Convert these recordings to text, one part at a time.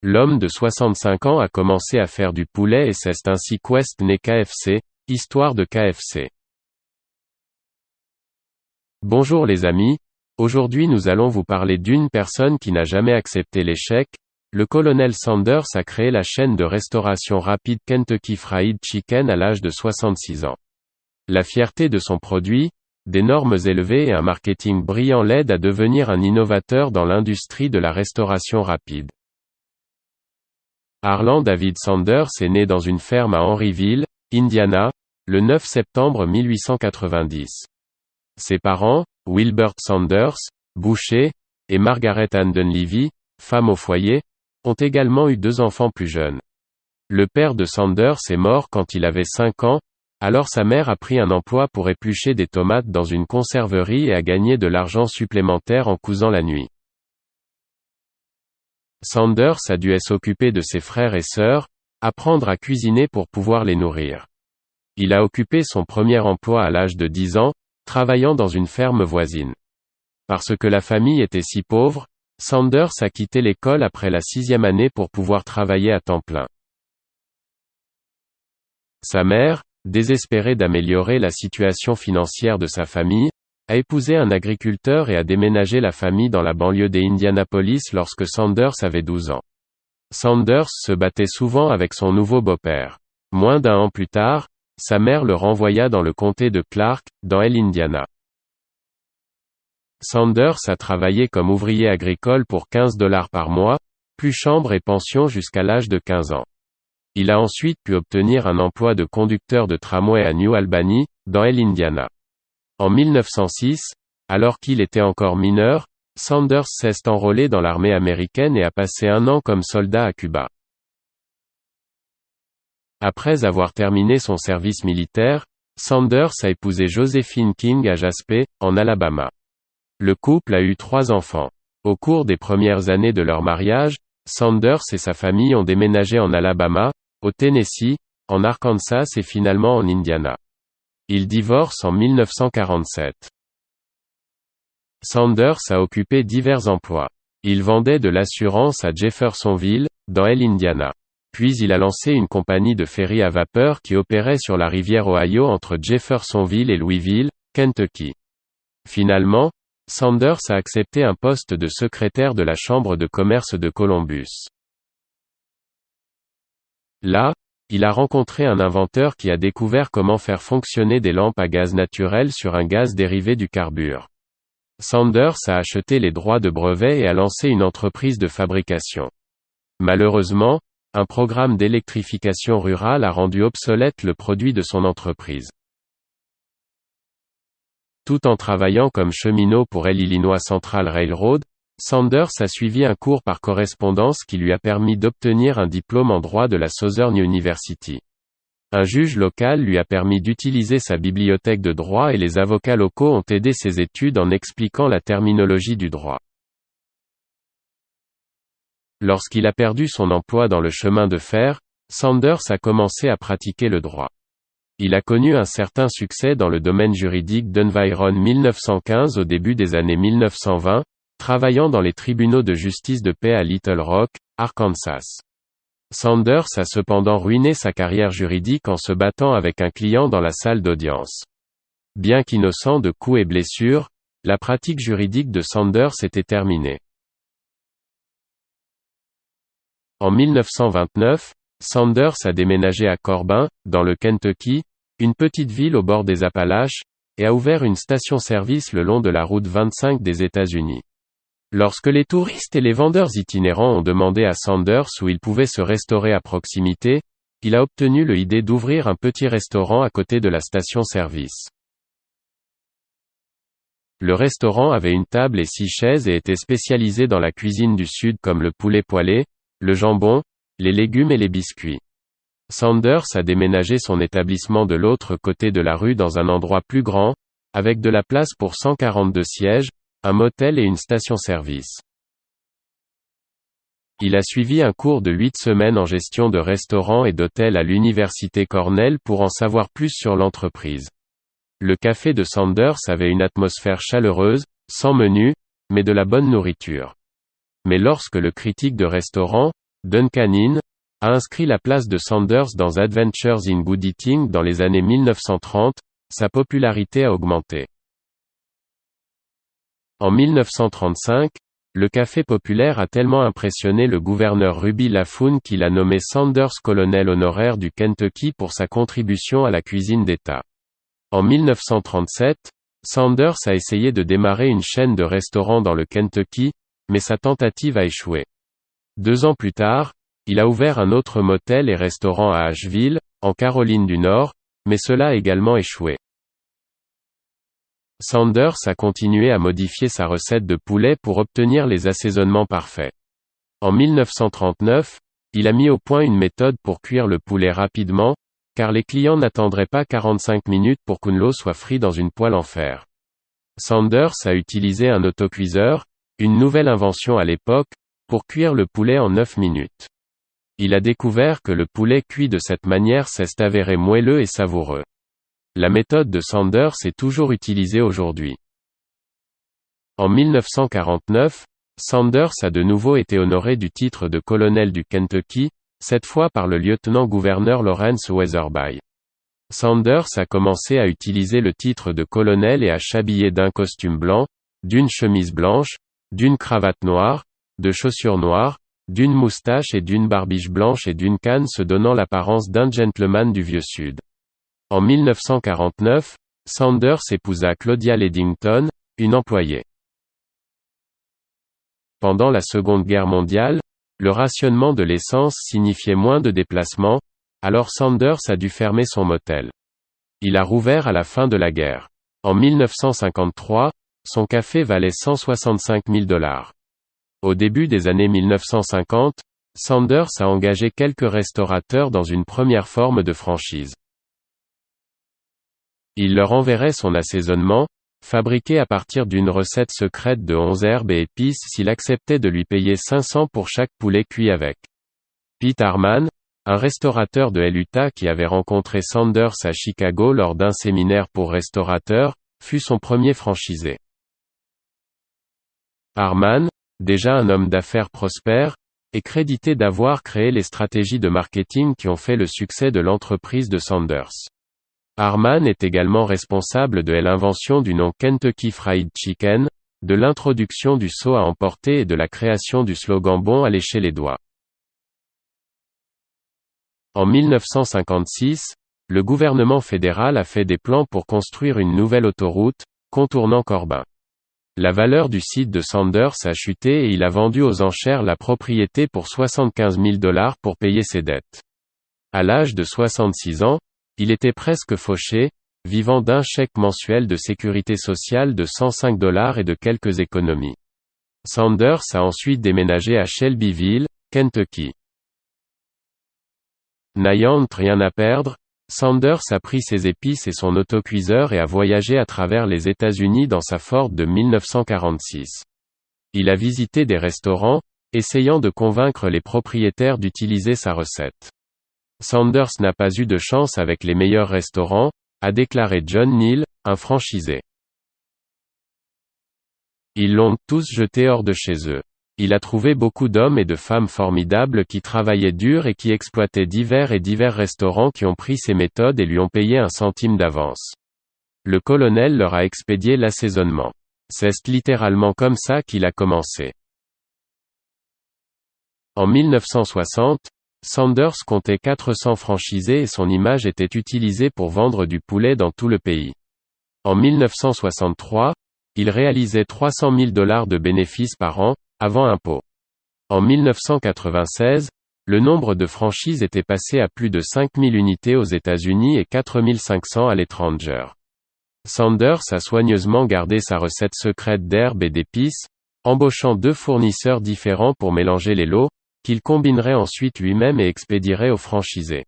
L'homme de 65 ans a commencé à faire du poulet et c'est ainsi qu'est né KFC, histoire de KFC. Bonjour les amis, aujourd'hui nous allons vous parler d'une personne qui n'a jamais accepté l'échec. Le colonel Sanders a créé la chaîne de restauration rapide Kentucky Fried Chicken à l'âge de 66 ans. La fierté de son produit, des normes élevées et un marketing brillant l'aident à devenir un innovateur dans l'industrie de la restauration rapide. Harlan David Sanders est né dans une ferme à Henryville, Indiana, le 9 septembre 1890. Ses parents, Wilbert Sanders, boucher, et Margaret Ann Dunleavy, femme au foyer, ont également eu 2 enfants plus jeunes. Le père de Sanders est mort quand il avait 5 ans, alors sa mère a pris un emploi pour éplucher des tomates dans une conserverie et a gagné de l'argent supplémentaire en cousant la nuit. Sanders a dû s'occuper de ses frères et sœurs, apprendre à cuisiner pour pouvoir les nourrir. Il a occupé son premier emploi à l'âge de 10 ans, travaillant dans une ferme voisine. Parce que la famille était si pauvre, Sanders a quitté l'école après la 6e année pour pouvoir travailler à temps plein. Sa mère, désespérée d'améliorer la situation financière de sa famille, a épousé un agriculteur et a déménagé la famille dans la banlieue d'Indianapolis lorsque Sanders avait 12 ans. Sanders se battait souvent avec son nouveau beau-père. Moins d'1 an plus tard, sa mère le renvoya dans le comté de Clark, dans l'Indiana. Sanders a travaillé comme ouvrier agricole pour $15 par mois, plus chambre et pension jusqu'à l'âge de 15 ans. Il a ensuite pu obtenir un emploi de conducteur de tramway à New Albany, dans l'Indiana. En 1906, alors qu'il était encore mineur, Sanders s'est enrôlé dans l'armée américaine et a passé 1 an comme soldat à Cuba. Après avoir terminé son service militaire, Sanders a épousé Josephine King à Jasper, en Alabama. Le couple a eu 3 enfants. Au cours des premières années de leur mariage, Sanders et sa famille ont déménagé en Alabama, au Tennessee, en Arkansas et finalement en Indiana. Ils divorcent en 1947. Sanders a occupé divers emplois. Il vendait de l'assurance à Jeffersonville, dans l'Indiana. Puis il a lancé une compagnie de ferry à vapeur qui opérait sur la rivière Ohio entre Jeffersonville et Louisville, Kentucky. Finalement, Sanders a accepté un poste de secrétaire de la Chambre de commerce de Columbus. Là, il a rencontré un inventeur qui a découvert comment faire fonctionner des lampes à gaz naturel sur un gaz dérivé du carbure. Sanders a acheté les droits de brevet et a lancé une entreprise de fabrication. Malheureusement, un programme d'électrification rurale a rendu obsolète le produit de son entreprise. Tout en travaillant comme cheminot pour l'Illinois Central Railroad, Sanders a suivi un cours par correspondance qui lui a permis d'obtenir un diplôme en droit de la Southern University. Un juge local lui a permis d'utiliser sa bibliothèque de droit et les avocats locaux ont aidé ses études en expliquant la terminologie du droit. Lorsqu'il a perdu son emploi dans le chemin de fer, Sanders a commencé à pratiquer le droit. Il a connu un certain succès dans le domaine juridique d'environ 1915 au début des années 1920, travaillant dans les tribunaux de justice de paix à Little Rock, Arkansas. Sanders a cependant ruiné sa carrière juridique en se battant avec un client dans la salle d'audience. Bien qu'innocent de coups et blessures, la pratique juridique de Sanders était terminée. En 1929, Sanders a déménagé à Corbin, dans le Kentucky, une petite ville au bord des Appalaches, et a ouvert une station-service le long de la route 25 des États-Unis. Lorsque les touristes et les vendeurs itinérants ont demandé à Sanders où il pouvait se restaurer à proximité, il a obtenu l'idée d'ouvrir un petit restaurant à côté de la station-service. Le restaurant avait une table et 6 chaises et était spécialisé dans la cuisine du Sud comme le poulet poêlé, le jambon, les légumes et les biscuits. Sanders a déménagé son établissement de l'autre côté de la rue dans un endroit plus grand, avec de la place pour 142 sièges, un motel et une station-service. Il a suivi un cours de 8 semaines en gestion de restaurants et d'hôtels à l'université Cornell pour en savoir plus sur l'entreprise. Le café de Sanders avait une atmosphère chaleureuse, sans menu, mais de la bonne nourriture. Mais lorsque le critique de restaurant, Duncan Hine, a inscrit la place de Sanders dans Adventures in Good Eating dans les années 1930, sa popularité a augmenté. En 1935, le café populaire a tellement impressionné le gouverneur Ruby Laffoon qu'il a nommé Sanders colonel honoraire du Kentucky pour sa contribution à la cuisine d'État. En 1937, Sanders a essayé de démarrer une chaîne de restaurants dans le Kentucky, mais sa tentative a échoué. 2 ans plus tard, il a ouvert un autre motel et restaurant à Asheville, en Caroline du Nord, mais cela a également échoué. Sanders a continué à modifier sa recette de poulet pour obtenir les assaisonnements parfaits. En 1939, il a mis au point une méthode pour cuire le poulet rapidement, car les clients n'attendraient pas 45 minutes pour qu'une l'eau soit frit dans une poêle en fer. Sanders a utilisé un autocuiseur, une nouvelle invention à l'époque, pour cuire le poulet en 9 minutes. Il a découvert que le poulet cuit de cette manière s'est avéré moelleux et savoureux. La méthode de Sanders est toujours utilisée aujourd'hui. En 1949, Sanders a de nouveau été honoré du titre de colonel du Kentucky, cette fois par le lieutenant-gouverneur Lawrence Weatherby. Sanders a commencé à utiliser le titre de colonel et à s'habiller d'un costume blanc, d'une chemise blanche, d'une cravate noire, de chaussures noires, d'une moustache et d'une barbiche blanche et d'une canne se donnant l'apparence d'un gentleman du Vieux Sud. En 1949, Sanders épousa Claudia Leddington, une employée. Pendant la Seconde Guerre mondiale, le rationnement de l'essence signifiait moins de déplacements, alors Sanders a dû fermer son motel. Il a rouvert à la fin de la guerre. En 1953, son café valait $165 000. Au début des années 1950, Sanders a engagé quelques restaurateurs dans une première forme de franchise. Il leur enverrait son assaisonnement, fabriqué à partir d'une recette secrète de 11 herbes et épices s'il acceptait de lui payer 500 pour chaque poulet cuit avec. Pete Harman, un restaurateur de l'Utah qui avait rencontré Sanders à Chicago lors d'un séminaire pour restaurateurs, fut son premier franchisé. Harman, déjà un homme d'affaires prospère, est crédité d'avoir créé les stratégies de marketing qui ont fait le succès de l'entreprise de Sanders. Harman est également responsable de l'invention du nom Kentucky Fried Chicken, de l'introduction du seau à emporter et de la création du slogan Bon à lécher les doigts. En 1956, le gouvernement fédéral a fait des plans pour construire une nouvelle autoroute, contournant Corbin. La valeur du site de Sanders a chuté et il a vendu aux enchères la propriété pour $75 000 pour payer ses dettes. À l'âge de 66 ans, il était presque fauché, vivant d'un chèque mensuel de sécurité sociale de $105 et de quelques économies. Sanders a ensuite déménagé à Shelbyville, Kentucky. N'ayant rien à perdre, Sanders a pris ses épices et son autocuiseur et a voyagé à travers les États-Unis dans sa Ford de 1946. Il a visité des restaurants, essayant de convaincre les propriétaires d'utiliser sa recette. Sanders n'a pas eu de chance avec les meilleurs restaurants, a déclaré John Neal, un franchisé. Ils l'ont tous jeté hors de chez eux. Il a trouvé beaucoup d'hommes et de femmes formidables qui travaillaient dur et qui exploitaient divers restaurants qui ont pris ses méthodes et lui ont payé 1 centime d'avance. Le colonel leur a expédié l'assaisonnement. C'est littéralement comme ça qu'il a commencé. En 1960, Sanders comptait 400 franchisés et son image était utilisée pour vendre du poulet dans tout le pays. En 1963, il réalisait $300 000 de bénéfices par an, avant impôt. En 1996, le nombre de franchises était passé à plus de 5 000 unités aux États-Unis et 4 500 à l'étranger. Sanders a soigneusement gardé sa recette secrète d'herbes et d'épices, embauchant 2 fournisseurs différents pour mélanger les lots, qu'il combinerait ensuite lui-même et expédierait aux franchisés.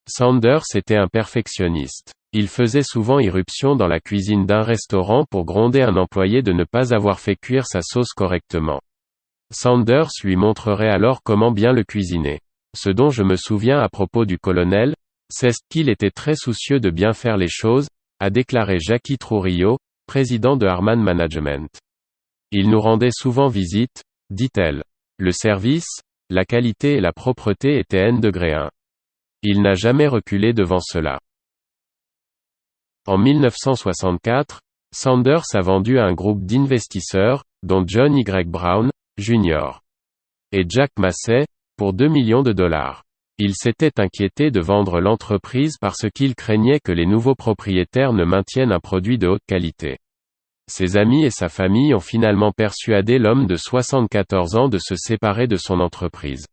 Sanders était un perfectionniste. Il faisait souvent irruption dans la cuisine d'un restaurant pour gronder un employé de ne pas avoir fait cuire sa sauce correctement. Sanders lui montrerait alors comment bien le cuisiner. Ce dont je me souviens à propos du colonel, c'est qu'il était très soucieux de bien faire les choses, a déclaré Jackie Trujillo, président de Harman Management. Il nous rendait souvent visite, dit-elle. Le service, la qualité et la propreté étaient N-1. Il n'a jamais reculé devant cela. En 1964, Sanders a vendu à un groupe d'investisseurs, dont John Y. Brown, Jr. et Jack Massey, pour $2 millions. Il s'était inquiété de vendre l'entreprise parce qu'il craignait que les nouveaux propriétaires ne maintiennent un produit de haute qualité. Ses amis et sa famille ont finalement persuadé l'homme de 74 ans de se séparer de son entreprise.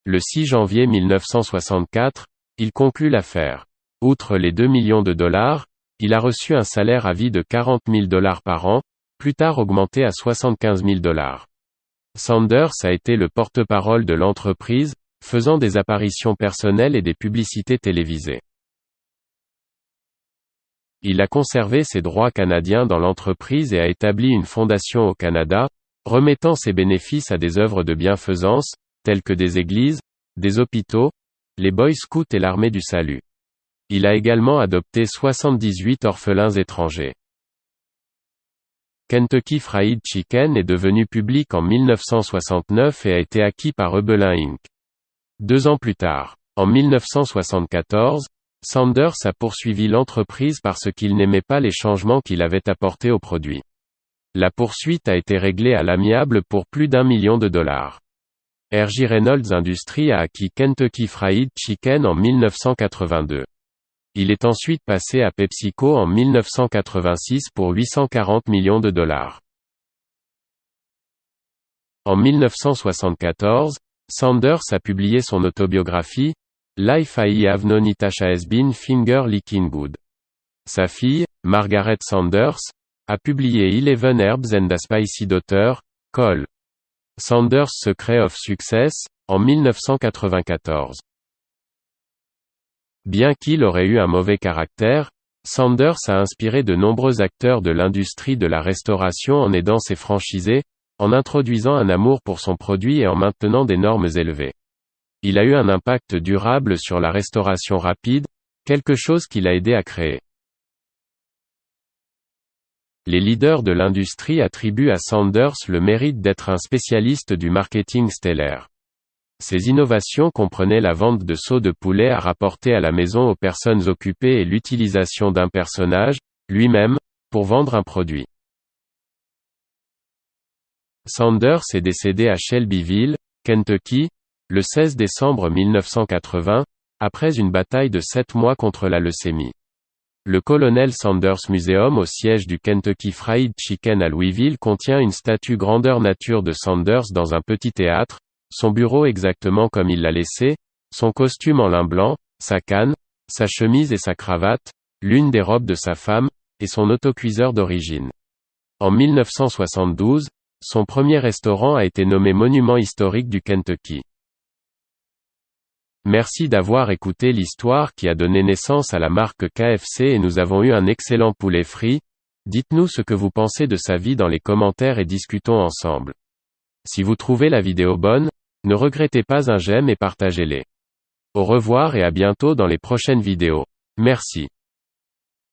Le 6 janvier 1964, il conclut l'affaire. Outre les $2 millions, il a reçu un salaire à vie de $40 000 par an, plus tard augmenté à $75 000. Sanders a été le porte-parole de l'entreprise, faisant des apparitions personnelles et des publicités télévisées. Il a conservé ses droits canadiens dans l'entreprise et a établi une fondation au Canada, remettant ses bénéfices à des œuvres de bienfaisance, telles que des églises, des hôpitaux, les Boy Scouts et l'Armée du Salut. Il a également adopté 78 orphelins étrangers. Kentucky Fried Chicken est devenu public en 1969 et a été acquis par Hebelin Inc. 2 ans plus tard, en 1974, Sanders a poursuivi l'entreprise parce qu'il n'aimait pas les changements qu'il avait apportés au produit. La poursuite a été réglée à l'amiable pour plus d'$1 million. R.J. Reynolds Industries a acquis Kentucky Fried Chicken en 1982. Il est ensuite passé à PepsiCo en 1986 pour $840 millions. En 1974, Sanders a publié son autobiographie, Life I Have Known It Has Been Finger Licking Good. Sa fille, Margaret Sanders, a publié 11 Herbs and a Spicy Daughter, Col. Sanders' Secret of Success, en 1994. Bien qu'il aurait eu un mauvais caractère, Sanders a inspiré de nombreux acteurs de l'industrie de la restauration en aidant ses franchisés, en introduisant un amour pour son produit et en maintenant des normes élevées. Il a eu un impact durable sur la restauration rapide, quelque chose qu'il a aidé à créer. Les leaders de l'industrie attribuent à Sanders le mérite d'être un spécialiste du marketing stellaire. Ses innovations comprenaient la vente de seaux de poulet à rapporter à la maison aux personnes occupées et l'utilisation d'un personnage, lui-même, pour vendre un produit. Sanders est décédé à Shelbyville, Kentucky, le 16 décembre 1980, après une bataille de 7 mois contre la leucémie. Le Colonel Sanders Museum au siège du Kentucky Fried Chicken à Louisville contient une statue grandeur nature de Sanders dans un petit théâtre, son bureau exactement comme il l'a laissé, son costume en lin blanc, sa canne, sa chemise et sa cravate, l'une des robes de sa femme, et son autocuiseur d'origine. En 1972, son premier restaurant a été nommé monument historique du Kentucky. Merci d'avoir écouté l'histoire qui a donné naissance à la marque KFC et nous avons eu un excellent poulet frit. Dites-nous ce que vous pensez de sa vie dans les commentaires et discutons ensemble. Si vous trouvez la vidéo bonne, ne regrettez pas un j'aime et partagez-les. Au revoir et à bientôt dans les prochaines vidéos. Merci.